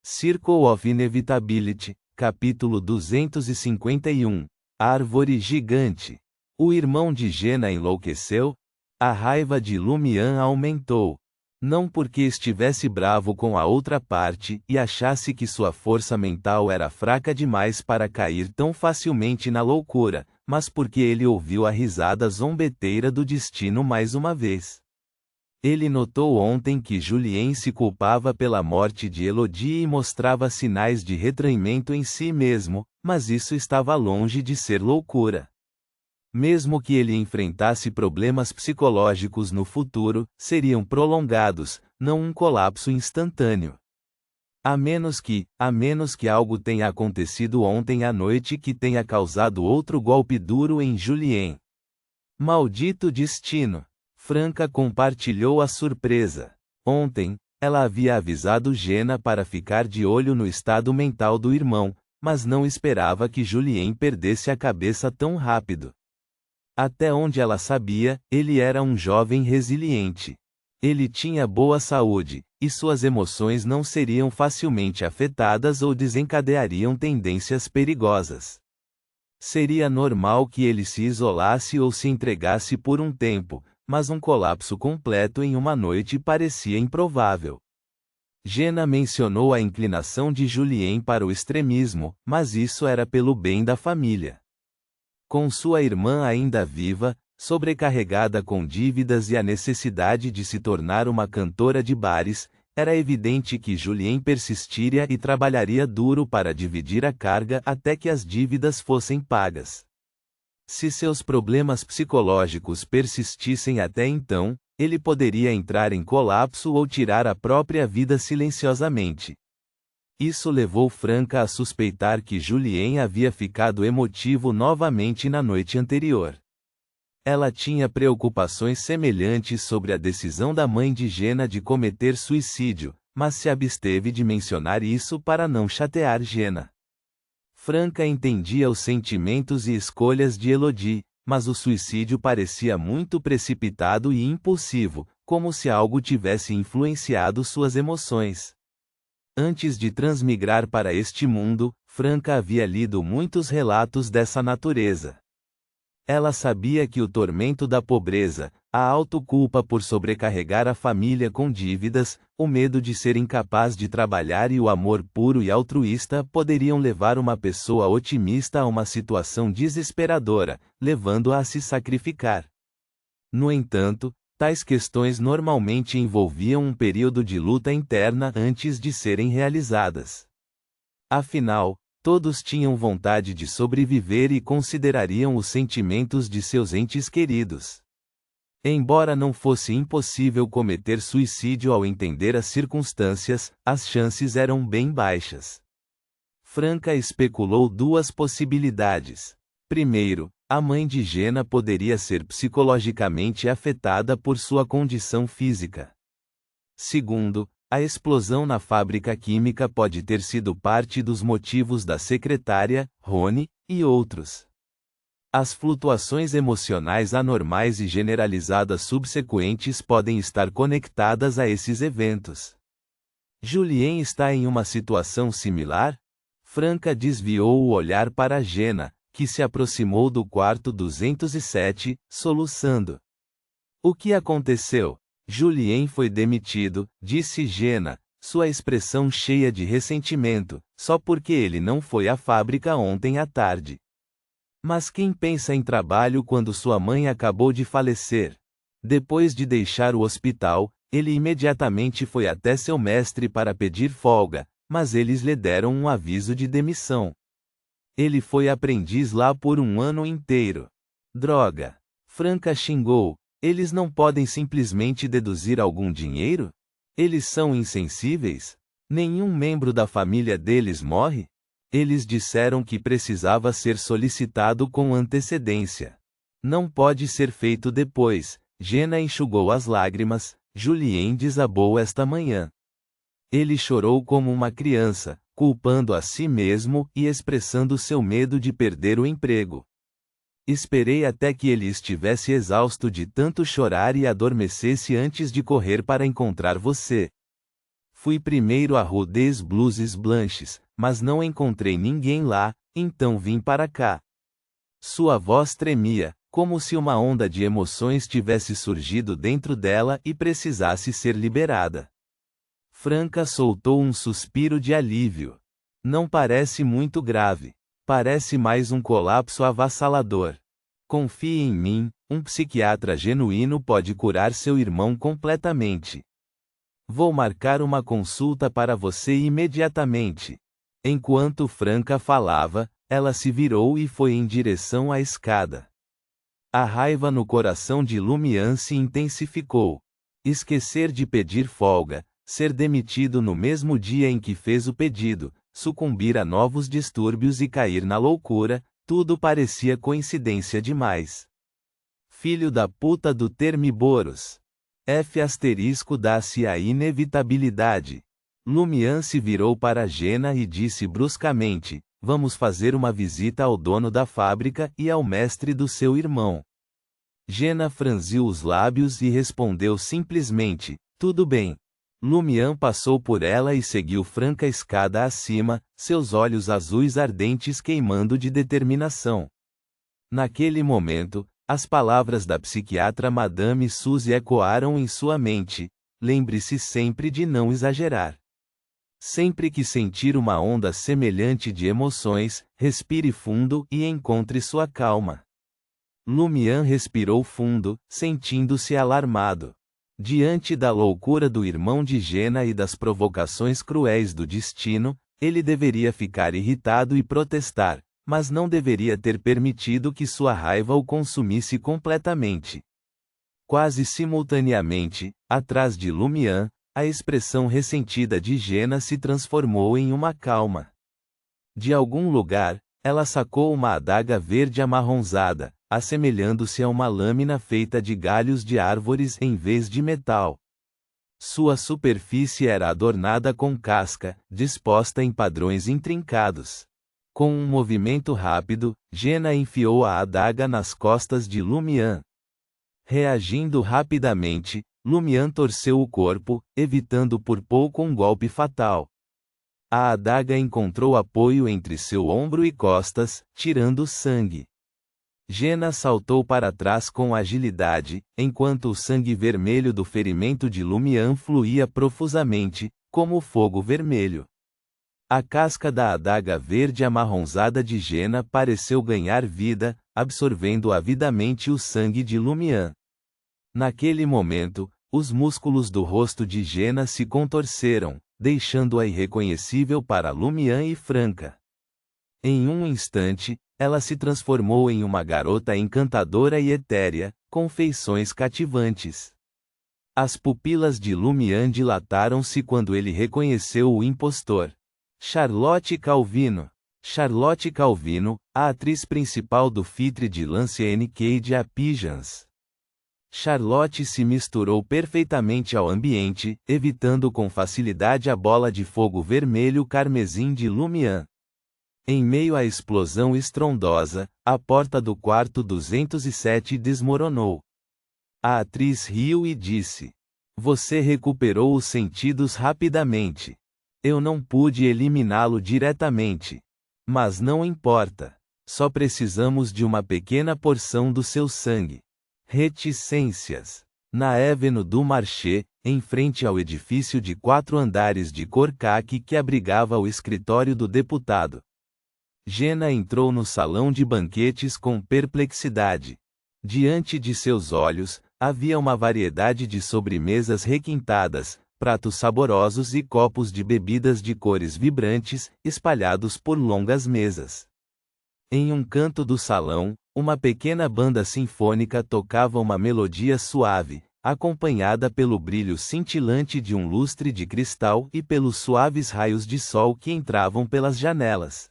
Circle of Inevitability, capítulo 251. Árvore gigante. O irmão de Jenna enlouqueceu? A raiva de Lumian aumentou. Não porque estivesse bravo com a outra parte e achasse que sua força mental era fraca demais para cair tão facilmente na loucura, mas porque ele ouviu a risada zombeteira do destino mais uma vez. Ele notou ontem que Julien se culpava pela morte de Elodie e mostrava sinais de retraimento em si mesmo, mas isso estava longe de ser loucura. Mesmo que ele enfrentasse problemas psicológicos no futuro, seriam prolongados, não um colapso instantâneo. A menos que algo tenha acontecido ontem à noite que tenha causado outro golpe duro em Julien. Maldito destino! Franca compartilhou a surpresa. Ontem, ela havia avisado Jenna para ficar de olho no estado mental do irmão, mas não esperava que Julien perdesse a cabeça tão rápido. Até onde ela sabia, ele era um jovem resiliente. Ele tinha boa saúde, e suas emoções não seriam facilmente afetadas ou desencadeariam tendências perigosas. Seria normal que ele se isolasse ou se entregasse por um tempo, mas um colapso completo em uma noite parecia improvável. Jenna mencionou a inclinação de Julien para o extremismo, mas isso era pelo bem da família. Com sua irmã ainda viva, sobrecarregada com dívidas e a necessidade de se tornar uma cantora de bares, era evidente que Julien persistiria e trabalharia duro para dividir a carga até que as dívidas fossem pagas. Se seus problemas psicológicos persistissem até então, ele poderia entrar em colapso ou tirar a própria vida silenciosamente. Isso levou Franca a suspeitar que Julien havia ficado emotivo novamente na noite anterior. Ela tinha preocupações semelhantes sobre a decisão da mãe de Jenna de cometer suicídio, mas se absteve de mencionar isso para não chatear Jenna. Franca entendia os sentimentos e escolhas de Elodie, mas o suicídio parecia muito precipitado e impulsivo, como se algo tivesse influenciado suas emoções. Antes de transmigrar para este mundo, Franca havia lido muitos relatos dessa natureza. Ela sabia que o tormento da pobreza, a autoculpa por sobrecarregar a família com dívidas, o medo de ser incapaz de trabalhar e o amor puro e altruísta poderiam levar uma pessoa otimista a uma situação desesperadora, levando-a a se sacrificar. No entanto, tais questões normalmente envolviam um período de luta interna antes de serem realizadas. Afinal, todos tinham vontade de sobreviver e considerariam os sentimentos de seus entes queridos. Embora não fosse impossível cometer suicídio ao entender as circunstâncias, as chances eram bem baixas. Franca especulou duas possibilidades. Primeiro, a mãe de Jenna poderia ser psicologicamente afetada por sua condição física. Segundo, a explosão na fábrica química pode ter sido parte dos motivos da secretária, Rony, e outros. As flutuações emocionais anormais e generalizadas subsequentes podem estar conectadas a esses eventos. Julien está em uma situação similar? Franca desviou o olhar para Jenna, que se aproximou do quarto 207, soluçando. O que aconteceu? Julien foi demitido, disse Jenna, sua expressão cheia de ressentimento, só porque ele não foi à fábrica ontem à tarde. Mas quem pensa em trabalho quando sua mãe acabou de falecer? Depois de deixar o hospital, ele imediatamente foi até seu mestre para pedir folga, mas eles lhe deram um aviso de demissão. Ele foi aprendiz lá por um ano inteiro. Droga! Franca xingou. Eles não podem simplesmente deduzir algum dinheiro? Eles são insensíveis? Nenhum membro da família deles morre? Eles disseram que precisava ser solicitado com antecedência. Não pode ser feito depois. Jenna enxugou as lágrimas. Julien desabou esta manhã. Ele chorou como uma criança, culpando a si mesmo e expressando seu medo de perder o emprego. Esperei até que ele estivesse exausto de tanto chorar e adormecesse antes de correr para encontrar você. Fui primeiro à Rue des Blouses Blanches, mas não encontrei ninguém lá, então vim para cá. Sua voz tremia, como se uma onda de emoções tivesse surgido dentro dela e precisasse ser liberada. Franca soltou um suspiro de alívio. Não parece muito grave. Parece mais um colapso avassalador. Confie em mim, um psiquiatra genuíno pode curar seu irmão completamente. Vou marcar uma consulta para você imediatamente. Enquanto Franca falava, ela se virou e foi em direção à escada. A raiva no coração de Lumian se intensificou. Esquecer de pedir folga, ser demitido no mesmo dia em que fez o pedido, sucumbir a novos distúrbios e cair na loucura, tudo parecia coincidência demais. Filho da puta do Termiboros. Dá-se a inevitabilidade. Lumian se virou para Jena e disse bruscamente: vamos fazer uma visita ao dono da fábrica e ao mestre do seu irmão. Jena franziu os lábios e respondeu simplesmente: tudo bem. Lumian passou por ela e seguiu Franca escada acima, seus olhos azuis ardentes queimando de determinação. Naquele momento, as palavras da psiquiatra Madame Suzy ecoaram em sua mente: lembre-se sempre de não exagerar. Sempre que sentir uma onda semelhante de emoções, respire fundo e encontre sua calma. Lumian respirou fundo, sentindo-se alarmado. Diante da loucura do irmão de Jena e das provocações cruéis do destino, ele deveria ficar irritado e protestar, mas não deveria ter permitido que sua raiva o consumisse completamente. Quase simultaneamente, atrás de Lumian, a expressão ressentida de Jena se transformou em uma calma. De algum lugar, ela sacou uma adaga verde amarronzada, assemelhando-se a uma lâmina feita de galhos de árvores em vez de metal. Sua superfície era adornada com casca, disposta em padrões intrincados. Com um movimento rápido, Jena enfiou a adaga nas costas de Lumian. Reagindo rapidamente, Lumian torceu o corpo, evitando por pouco um golpe fatal. A adaga encontrou apoio entre seu ombro e costas, tirando sangue. Jena saltou para trás com agilidade, enquanto o sangue vermelho do ferimento de Lumian fluía profusamente, como fogo vermelho. A casca da adaga verde amarronzada de Jena pareceu ganhar vida, absorvendo avidamente o sangue de Lumian. Naquele momento, os músculos do rosto de Jena se contorceram, deixando-a irreconhecível para Lumian e Franca. Em um instante, ela se transformou em uma garota encantadora e etérea, com feições cativantes. As pupilas de Lumian dilataram-se quando ele reconheceu o impostor. Charlotte Calvino. Charlotte Calvino, a atriz principal do filme de Lance Cade A Pigeons. Charlotte se misturou perfeitamente ao ambiente, evitando com facilidade a bola de fogo vermelho carmesim de Lumian. Em meio à explosão estrondosa, a porta do quarto 207 desmoronou. A atriz riu e disse: "Você recuperou os sentidos rapidamente. Eu não pude eliminá-lo diretamente. Mas não importa. Só precisamos de uma pequena porção do seu sangue." Reticências. Na Avenue du Marché, em frente ao edifício de 4 andares de cor caqui que abrigava o escritório do deputado. Jena entrou no salão de banquetes com perplexidade. Diante de seus olhos, havia uma variedade de sobremesas requintadas, pratos saborosos e copos de bebidas de cores vibrantes, espalhados por longas mesas. Em um canto do salão, uma pequena banda sinfônica tocava uma melodia suave, acompanhada pelo brilho cintilante de um lustre de cristal e pelos suaves raios de sol que entravam pelas janelas.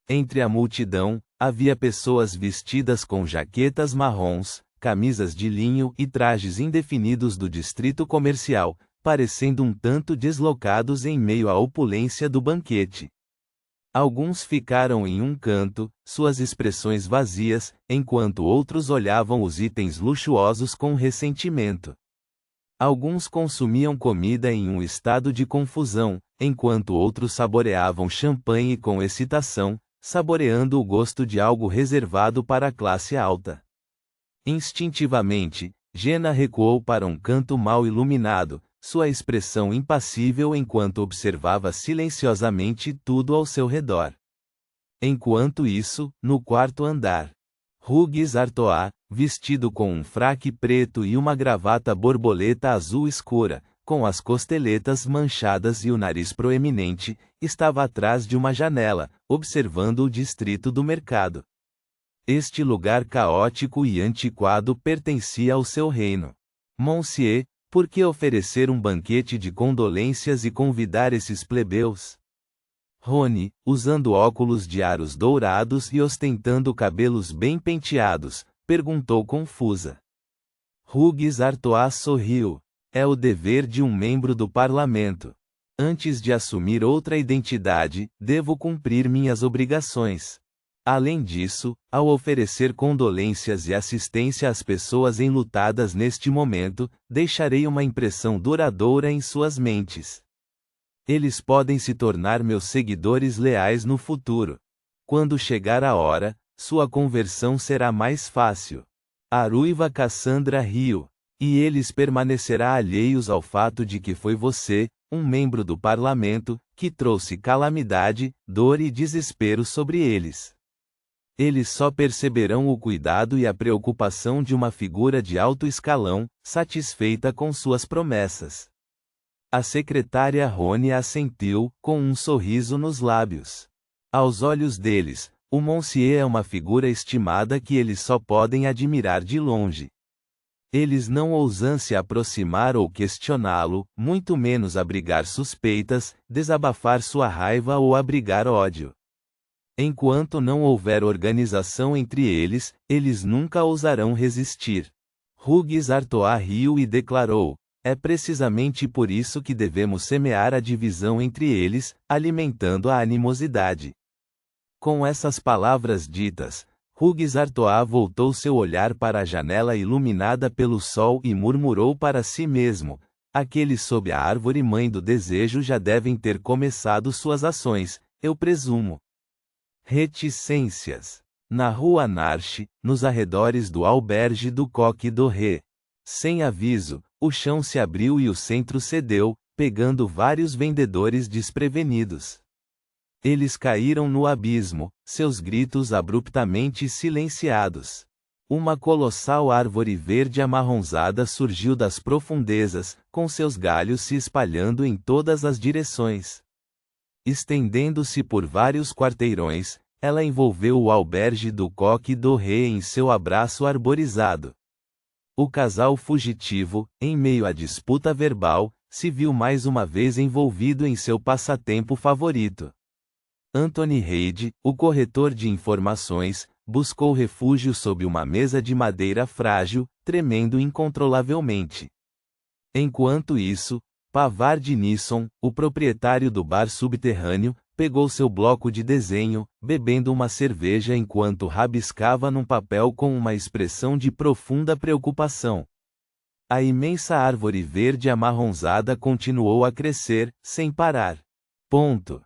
Entre a multidão, havia pessoas vestidas com jaquetas marrons, camisas de linho e trajes indefinidos do distrito comercial, parecendo um tanto deslocados em meio à opulência do banquete. Alguns ficaram em um canto, suas expressões vazias, enquanto outros olhavam os itens luxuosos com ressentimento. Alguns consumiam comida em um estado de confusão, enquanto outros saboreavam champanhe com excitação, saboreando o gosto de algo reservado para a classe alta. Instintivamente, Jenna recuou para um canto mal iluminado, sua expressão impassível enquanto observava silenciosamente tudo ao seu redor. Enquanto isso, no quarto andar, Hugues Artois, vestido com um fraque preto e uma gravata borboleta azul escura, com as costeletas manchadas e o nariz proeminente, estava atrás de uma janela, observando o distrito do mercado. Este lugar caótico e antiquado pertencia ao seu reino. Monsieur, por que oferecer um banquete de condolências e convidar esses plebeus? Rony, usando óculos de aros dourados e ostentando cabelos bem penteados, perguntou confusa. Hugues Artois sorriu. É o dever de um membro do parlamento. Antes de assumir outra identidade, devo cumprir minhas obrigações. Além disso, ao oferecer condolências e assistência às pessoas enlutadas neste momento, deixarei uma impressão duradoura em suas mentes. Eles podem se tornar meus seguidores leais no futuro. Quando chegar a hora, sua conversão será mais fácil. A ruiva Cassandra riu. E eles permanecerá alheios ao fato de que foi você, um membro do parlamento, que trouxe calamidade, dor e desespero sobre eles. Eles só perceberão o cuidado e a preocupação de uma figura de alto escalão, satisfeita com suas promessas. A secretária Rony assentiu, com um sorriso nos lábios. Aos olhos deles, o Monsieur é uma figura estimada que eles só podem admirar de longe. Eles não ousam se aproximar ou questioná-lo, muito menos abrigar suspeitas, desabafar sua raiva ou abrigar ódio. Enquanto não houver organização entre eles, eles nunca ousarão resistir. Hugues Artois riu e declarou: é precisamente por isso que devemos semear a divisão entre eles, alimentando a animosidade. Com essas palavras ditas, Hugues Artois voltou seu olhar para a janela iluminada pelo sol e murmurou para si mesmo: aqueles sob a árvore mãe do desejo já devem ter começado suas ações, eu presumo. Reticências. Na rua Narche, nos arredores do Auberge du Coq d'Orée. Sem aviso, o chão se abriu e o centro cedeu, pegando vários vendedores desprevenidos. Eles caíram no abismo, seus gritos abruptamente silenciados. Uma colossal árvore verde amarronzada surgiu das profundezas, com seus galhos se espalhando em todas as direções. Estendendo-se por vários quarteirões, ela envolveu o Auberge du Coq d'Orée em seu abraço arborizado. O casal fugitivo, em meio à disputa verbal, se viu mais uma vez envolvido em seu passatempo favorito. Anthony Reid, o corretor de informações, buscou refúgio sob uma mesa de madeira frágil, tremendo incontrolavelmente. Enquanto isso, Pavard Nisson, o proprietário do bar subterrâneo, pegou seu bloco de desenho, bebendo uma cerveja enquanto rabiscava num papel com uma expressão de profunda preocupação. A imensa árvore verde amarronzada continuou a crescer, sem parar. Ponto.